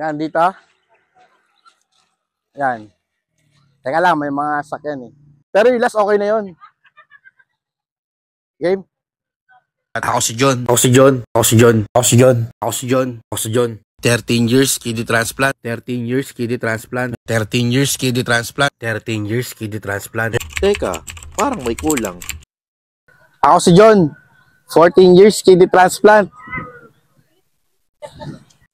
Yan, dito. Yan. Teka lang, may mga sakyan eh. Pero yung last okay na yun. Game? Ako si John. Ako si John. Ako si John. Ako si John. Ako si John. Ako si John. 13 years kidney transplant. 13 years kidney transplant. 13 years kidney transplant. 13 years kidney transplant. Teka, parang may kulang. Ako si John. 14 years kidney transplant.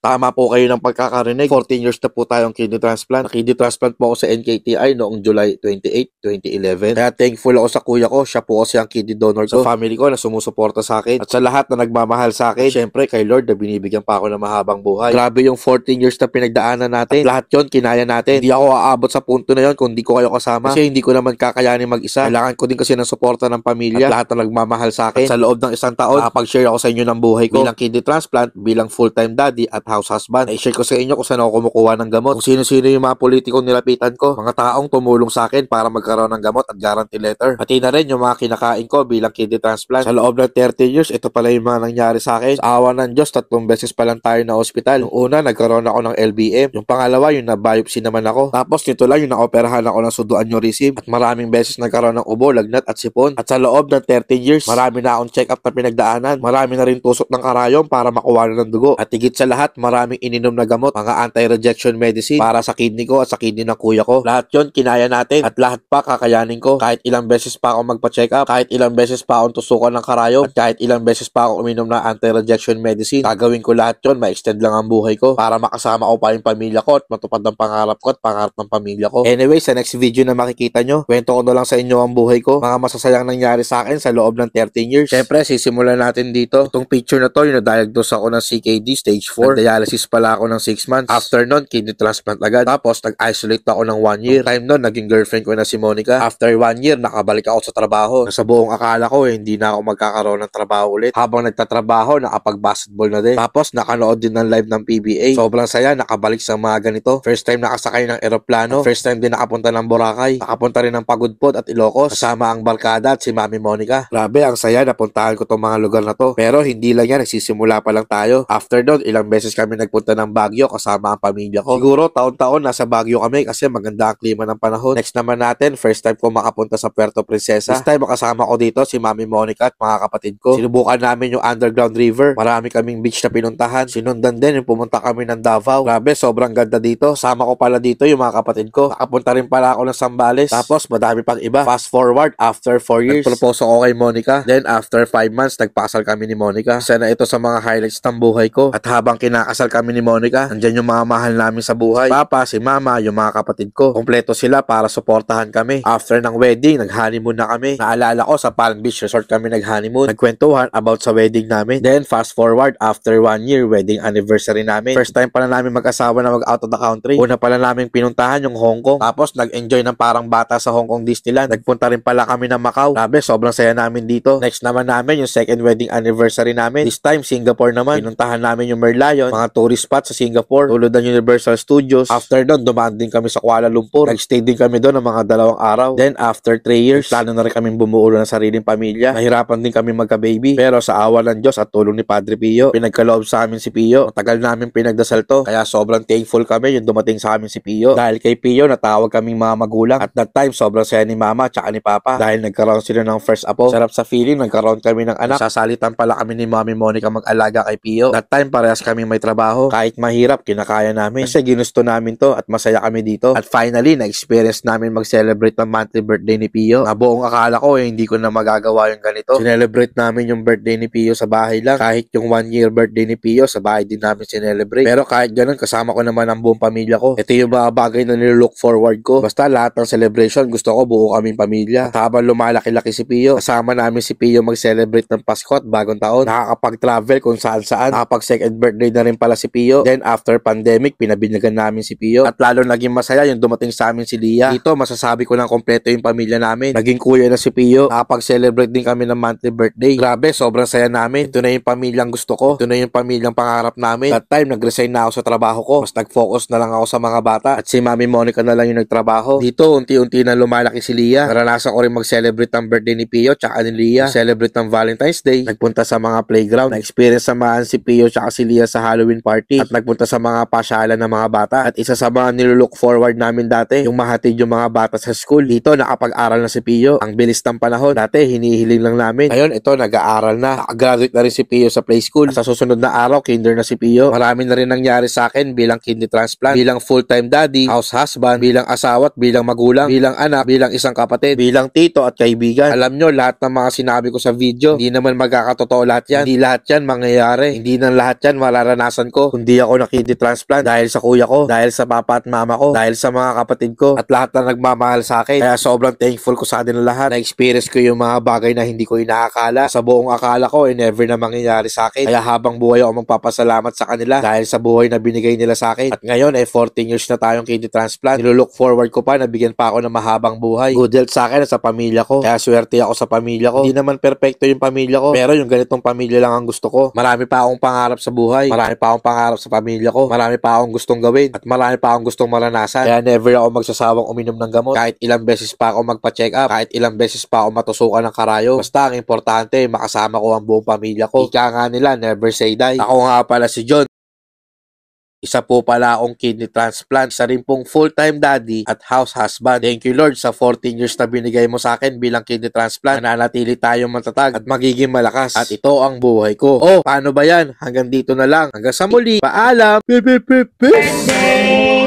Tama po kayo ng pagkakarinig. 14 years na po tayong kidney transplant. Kidney transplant po ako sa NKTI noong July 28, 2011. Kaya thankful ako sa kuya ko. Siya po kasi ang kidney donor ko. Sa family ko na sumusuporta sa akin. At sa lahat na nagmamahal sa akin. Siyempre kay Lord na binibigyan pa ako ng mahabang buhay. Grabe yung 14 years na pinagdaanan natin. At lahat yon kinaya natin. Hindi ako aabot sa punto na yon kung di ko kayo kasama. Kasi hindi ko naman kakayanin mag-isa. Kailangan ko din kasi ng suporta ng pamilya. At lahat na nagmamahal sa akin. At sa loob ng isang taon, nakapag-share ako sa inyo ng buhay ko. Bilang kidney transplant, bilang full-time daddy at house husband. I-share ko sa inyo kung saan ako kumukuha ng gamot. Kung sino-sino yung mga politikong nilapitan ko. Mga taong tumulong sa akin para magkaroon ng gamot at guarantee letter. Pati na rin yung mga kinakain ko bilang kidney transplant. Sa loob ng 30 years, ito pala yung mga nangyari sa akin. Sa awa ng Diyos, 3 beses pa lang tayo na ospital. Yung una, nagkaroon ako ng LBM. Yung pangalawa, yung na-biopsy naman ako. Tapos nito lang, yung na-operahan ako ng sudo aneurysm. At maraming beses nagkaroon ng ubo, lagnat at sipon. At sa loob ng 30 years, marami na akong check-up na pinagdaanan. Marami na rin tusok ng karayom para makuha na ng dugo. At higit sa lahat, maraming ininom na gamot, mga anti-rejection medicine para sa kidney ko at sa kidney ng kuya ko. Lahat yon kinaya natin at lahat pa kakayanin ko. Kahit ilang beses pa ako magpa-check up, kahit ilang beses pa akong tusukan ng karayom, at kahit ilang beses pa ako uminom ng anti-rejection medicine, gagawin ko lahat yon, ma-extend lang ang buhay ko para makasama ko pa yung pamilya ko at matupad ang pangarap ko at pangarap ng pamilya ko. Anyway, sa next video na makikita nyo, kwento ko na lang sa inyo ang buhay ko, mga masasayang nangyari sa akin sa loob ng 13 years. Siyempre, sisimulan natin dito. Itong picture na to, yung na-diagnose ako ng CKD stage 4. Dialysis pala ako ng 6 months. After nun, kidney transplant agad. Tapos, nag-isolate ako ng 1 year. Time nun, naging girlfriend ko na si Monica. After 1 year, nakabalik ako sa trabaho. Sa buong akala ko, hindi na ako magkakaroon ng trabaho ulit. Habang nagtatrabaho, nakapag-basketball na din. Tapos, nakanood din ng live ng PBA. Sobrang saya, nakabalik sa mga ganito. First time nakasakay ng eroplano. First time din nakapunta ng Boracay. Nakapunta rin ng Pagudpod at Ilocos. Kasama ang barkada at si Mami Monica. Grabe, ang saya, napuntahan ko tong mga lugar na to. Pero hindi lang yan, nagsisimula pa lang tayo. After nun, ilang beses kami nagpunta ng Baguio kasama ang pamilya ko. Siguro taon-taon nasa Baguio kami kasi maganda ang klima ng panahon. Next naman natin, first time ko makapunta sa Puerto Princesa. This time makasama ko dito si Mami Monica at mga kapatid ko. Sinubukan namin yung underground river. Marami kaming beach na pinuntahan. Sinundan din yung pumunta kami ng Davao. Grabe, sobrang ganda dito. Sama ko pala dito yung mga kapatid ko. Nakapunta rin pala ako ng Zambales. Tapos madami pang iba. Fast forward, after 4 years, nagpropose ako kay Monica. Then after 5 months, nagpakasal kami ni Monica. Isa na ito sa mga highlights ng buhay ko. At habang kinakasal kami ni Monica, andyan yung mga mahal namin sa buhay. Papa, si Mama, yung mga kapatid ko. Kompleto sila para suportahan kami. After ng wedding, nag-honeymoon na kami. Naalala ko sa Palm Beach Resort kami nag-honeymoon. Nagkwentuhan about sa wedding namin. Then fast forward, after 1 year, wedding anniversary namin. First time pala namin mag-asawa na mag-out of the country. Una pala namin pinuntahan yung Hong Kong. Tapos nag-enjoy ng parang bata sa Hong Kong Disneyland. Nagpunta rin pala kami ng Macau. Grabe, sobrang saya namin dito. Next naman namin yung second wedding anniversary namin. This time, Singapore naman. Pinuntahan namin yung Merlion, mga tourist spots sa Singapore. Tulad ng Universal Studios. After doon, dumaan din kami sa Kuala Lumpur. Nag-stay din kami doon ng mga 2 araw. Then after 3 years, plano na rin kami bumuo ng sariling pamilya. Nahirapan din kami magka-baby. Pero sa awa ng Diyos at tulong ni Padre Pio, pinagkaloob sa amin si Pio. Matagal namin pinagdasal to. Kaya sobrang thankful kami yung dumating sa amin si Pio. Dahil kay Pio, natawag kaming mga magulang. At that time, sobrang saya ni Mama at ni Papa. Dahil nagkaroon sila ng first apo. Sarap sa feeling, nagkaroon kami ng anak. Sasalitan pala kami ni Mami Monica mag-alaga kay Pio. That time, parehas kami may trabaho. Kahit mahirap, kinakaya namin. Kasi ginusto namin to at masaya kami dito. At finally, na-experience namin mag-celebrate ng monthly birthday ni Pio. Na buong akala ko, hindi ko na magagawa yung ganito. Sinelebrate namin yung birthday ni Pio sa bahay lang. Kahit yung 1 year birthday ni Pio, sa bahay din namin sinelebrate. Pero kahit ganun, kasama ko naman ang buong pamilya ko. Ito yung mga bagay na nilook forward ko. Basta lahat ng celebration, gusto ko buo kaming pamilya. At habang lumalaki-laki si Pio, kasama namin si Pio mag-celebrate ng Pasko at bagong taon. Nakakapag-travel kung saan-saan. Nakapag-second birthday na rin pala si Pio. Then after pandemic, pinabinyagan namin si Pio. At lalo naging masaya yung dumating sa amin si Lia. Dito, masasabi ko ng kompleto yung pamilya namin. Naging kuya na si Pio. Nakapag-celebrate din kami ng monthly birthday. Grabe, sobrang saya namin. Ito na yung pamilyang gusto ko. Ito na yung pamilyang pangarap namin. That time, nag-resign na ako sa trabaho ko. Mas nag-focus na lang ako sa mga bata. At si Mami Monica na lang yung nagtrabaho. Dito, unti-unti na lumalaki si Lia. Naranasan ko rin mag-celebrate ng birthday ni Pio tsaka ni Lia. Celebrate ng Valentine's Day. Nagpunta sa mga playground. Na-experience samahan si Pio tsaka si Lia sa Halloween Halloween party at nagpunta sa mga pasyalan ng mga bata. At isa sa mga nilook forward namin dati, yung mahatid yung mga bata sa school. Dito, nakapag-aral na si Pio. Ang bilis ng panahon. Dati, hinihiling lang namin. Ngayon, ito, nag-aaral na. Nakagraduate na rin si Pio sa play school. Sa susunod na araw, kinder na si Pio. Marami na rin nangyari sa akin bilang kidney transplant, bilang full-time daddy, house husband, bilang asawa at bilang magulang, bilang anak, bilang isang kapatid, bilang tito at kaibigan. Alam nyo, lahat ng mga sinabi ko sa video, hindi naman magkakatotoo lahat yan. Hindi lahat yan mangyayari. Hindi nang lahat yan mararanasan ko. Kundi ako na kidney transplant dahil sa kuya ko, dahil sa papa at mama ko, dahil sa mga kapatid ko, at lahat na nagmamahal sa akin. Kaya sobrang thankful ko sa kanila lahat. Na-experience ko yung mga bagay na hindi ko inaakala. Sa buong akala ko, never na mangyayari sa akin. Kaya habang buhay ako magpapasalamat sa kanila dahil sa buhay na binigay nila sa akin. At ngayon, 14 years na tayong kidney transplant. Nilook forward ko pa na bigyan pa ako ng mahabang buhay. Good health sa akin at sa pamilya ko. Kaya swerte ako sa pamilya ko. Hindi naman perfecto yung pamilya ko, pero yung ganitong pamilya lang ang gusto ko. Marami pa akong pangarap sa buhay. Marami pa akong pangarap sa pamilya ko. Marami pa akong gustong gawin. At marami pa akong gustong maranasan. Kaya never ako magsasawang uminom ng gamot. Kahit ilang beses pa ako magpa-check up. Kahit ilang beses pa ako matusukan ng karayo. Basta ang importante, makasama ko ang buong pamilya ko. Ika nga nila, never say die. Ako nga pala si John. Isa po pala akong kidney transplant. Isa rin pong full-time daddy at house husband. Thank you Lord sa 14 years na binigay mo sa akin bilang kidney transplant. Nananatili tayong matatag at magiging malakas. At ito ang buhay ko. Oh, paano ba yan? Hanggang dito na lang. Hanggang sa muli. Paalam. Birthday,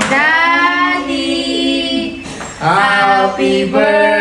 Daddy! Happy birthday!